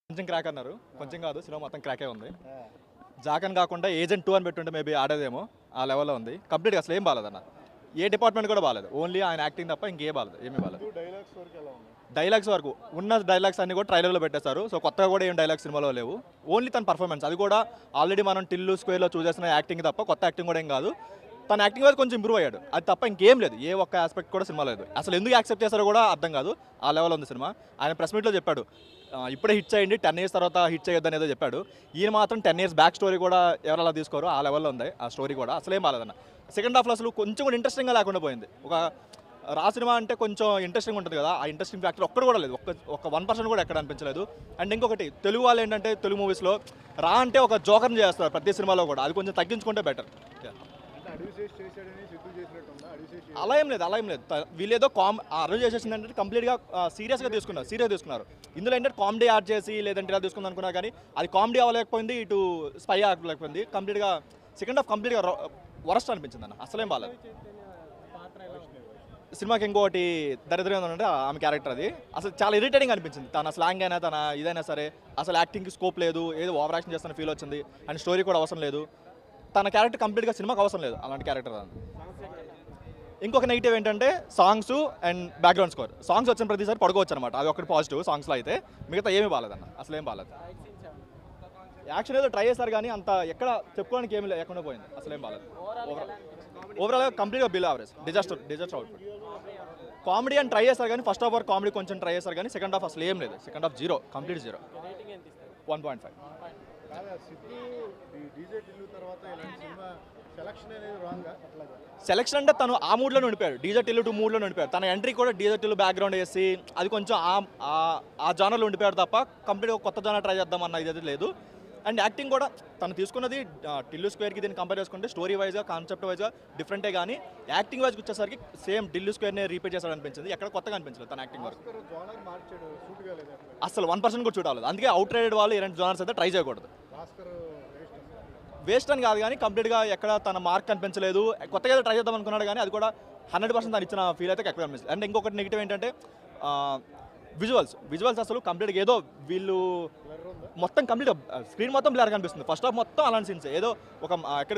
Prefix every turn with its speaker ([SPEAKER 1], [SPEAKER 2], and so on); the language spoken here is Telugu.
[SPEAKER 1] కొంచెం క్రాక్ అన్నారు, కొంచెం కాదు సినిమా మొత్తం క్రాకే ఉంది. జాకన్ కాకుండా ఏజెంట్ 2 అని పెట్టుంటే మేబీ ఆడేదేమో, ఆ లెవెల్లో ఉంది. కంప్లీట్గా అసలు ఏం బాగాలేదన్న, ఏ డిపార్ట్మెంట్ కూడా బాగాలేదు, ఓన్లీ ఆయన యాక్టింగ్ తప్ప ఇంకేం బాగాలేదు, ఏమీ బాగాలేదు. డైలాగ్స్ వరకు ఉన్న డైలాగ్స్ అన్ని కూడా ట్రైలర్లో పెట్టేశారు. సో కొత్తగా కూడా ఏం డైలాగ్స్ సినిమాలో లేవు, ఓన్లీ తన పర్ఫార్మెన్స్. అది కూడా ఆల్రెడీ మనం టిల్లు స్క్వేర్లో చూసేసిన యాక్టింగ్ తప్ప కొత్త యాక్టింగ్ కూడా ఏం కాదు. తన యాక్టింగ్ వైజ్ కొంచెం ఇంప్రూవ్ అయ్యాడు, అది తప్ప ఇంకేం లేదు, ఏ ఒక్క ఆస్పెక్ట్ కూడా సినిమా లేదు. అసలు ఎందుకు యాక్సెప్ట్ చేస్తారో కూడా అర్థం కాదు, ఆ లెవెల్ ఉంది సినిమా. ఆయన ప్రెస్ మీట్లో చెప్పాడు, ఇప్పుడే హిట్ చేయండి, 10 years తర్వాత హిట్ చేయొద్దని ఏదో చెప్పాడు. ఈయన మాత్రం 10 years బ్యాక్ స్టోరీ కూడా ఎవరు అలా తీసుకోరు, ఆ లెవెల్లో ఉంది ఆ స్టోరీ కూడా. అసలేం బాలేదన్న. సెకండ్ హాఫ్లో అసలు కొంచెం కూడా ఇంట్రెస్టింగ్గా లేకుండా పోయింది. ఒక రా సినిమా అంటే కొంచెం ఇంట్రెస్టింగ్ ఉంటుంది కదా, ఆ ఇంట్రెస్టింగ్ ఫ్యాక్టర్ ఒక్కడు కూడా లేదు, ఒక 1% కూడా ఎక్కడ అనిపించలేదు. అండ్ ఇంకొకటి, తెలుగు వాళ్ళు ఏంటంటే తెలుగు మూవీస్లో రా అంటే ఒక జోకర్ని చేస్తారు ప్రతి సినిమాలో కూడా, అది కొంచెం తగ్గించుకుంటే బెటర్. అలా ఏం లేదు, వీళ్ళేదో అరవై చేసేసిందంటే కంప్లీట్గా సీరియస్గా తీసుకున్నారు. ఇందులో ఏంటంటే కామెడీ యాడ్ చేసి లేదంటే ఇలా తీసుకుంది అనుకున్నా కానీ అది కామెడీ అవ్వలేకపోయింది, ఇటు స్పై అవ్వలేకపోయింది. కంప్లీట్గా సెకండ్ హాఫ్ కంప్లీట్గా వరస్ట్ అనిపించింది అన్న, అసలేం బాగాలేదు. సినిమాకి ఇంకోటి దరిద్రం ఏంటంటే ఆమె క్యారెక్టర్, అది అసలు చాలా ఇరిటేటింగ్ అనిపించింది. తన స్లాంగ్ అయినా తన ఇదైనా సరే అసలు యాక్టింగ్కి స్కోప్ లేదు, ఏదో ఓవర్ యాక్షన్ చేస్తున్న ఫీల్ వచ్చింది. అండ్ స్టోరీ కూడా అవసరం లేదు, తన క్యారెక్టర్ కంప్లీట్గా సినిమాకి అవసరం లేదు అలాంటి క్యారెక్టర్. ఇంకొక నెగిటివ్ ఏంటంటే songs and background score. Songs వచ్చిన ప్రతిసారి పడుకోవచ్చు అనమాట, అది ఒకటి పాజిటివ్ సాంగ్స్లో అయితే. మిగతా ఏమీ బాగాలేదన్న, అసలు ఏం బాగాలేదు. యాక్షన్ ఏదో ట్రై చేశారు కానీ అంత ఎక్కడ చెప్పుకోవడానికి ఏమీ లేకుండా పోయింది, అసలు ఏం బాగాలేదు. ఓవరాల్గా కంప్లీట్గా below average, disaster output. Comedy అని ట్రై చేశారు కానీ ఫస్ట్ హాఫ్ వరకు కామెడీ కొంచెం ట్రై చేశారు కానీ సెకండ్ హాఫ్ అసలు ఏం లేదు, second half zero, complete zero. 1.5. Selection అంటే తను ఆ మూడ్లో ఉండిపోయాడు, డీజే టిల్లు 2 మూడ్లో ఉండిపోయాడు. తన ఎంట్రీ కూడా డీజే టిల్లు బ్యాక్గ్రౌండ్ వేసి అది కొంచెం ఆ జానర్లో ఉండిపోయాడు తప్ప కంప్లీట్గా కొత్త జానర్ ట్రై చేద్దాం అన్న ఇది లేదు. అండ్ యాక్టింగ్ కూడా తను తీసుకున్నది టిల్లు స్క్వేర్కి దీన్ని కంపేర్ చేసుకుంటే స్టోరీ వైజ్గా కాన్సెప్ట్ వైజ్గా డిఫరెంటే, కానీ యాక్టింగ్ వైజ్కి వచ్చేసరికి సేమ్ టిల్లు స్క్వేర్ని రీపీట్ చేశాడు అనిపించింది, ఎక్కడ కొత్తగా అనిపించలేదు తన యాక్టింగ్ వరకు. అసలు 1% కూడా చూడాలి, అందుకే అవుట్ రైడెడ్ వాళ్ళు ఇలాంటి జోనర్స్ అయితే ట్రై చేయకూడదు. వేస్ట్ అని కాదు కానీ కంప్లీట్గా ఎక్కడ తన మార్క్ కనిపించలేదు. కొత్తగా ట్రై చేద్దాం అనుకున్నాడు కానీ అది కూడా 100% తను ఇచ్చిన ఫీల్ అయితే ఎక్కడ కనిపించలేదు. అండ్ ఇంకొకటి నెగిటివ్ ఏంటంటే విజువల్స్ అసలు కంప్లీట్గా ఏదో వీళ్ళు మొత్తం కంప్లీట్ స్క్రీన్ మొత్తం బ్లర్ కనిపిస్తుంది. ఫస్ట్ హాఫ్ మొత్తం అలాంటి సీన్స్, ఏదో ఒక ఎక్కడికి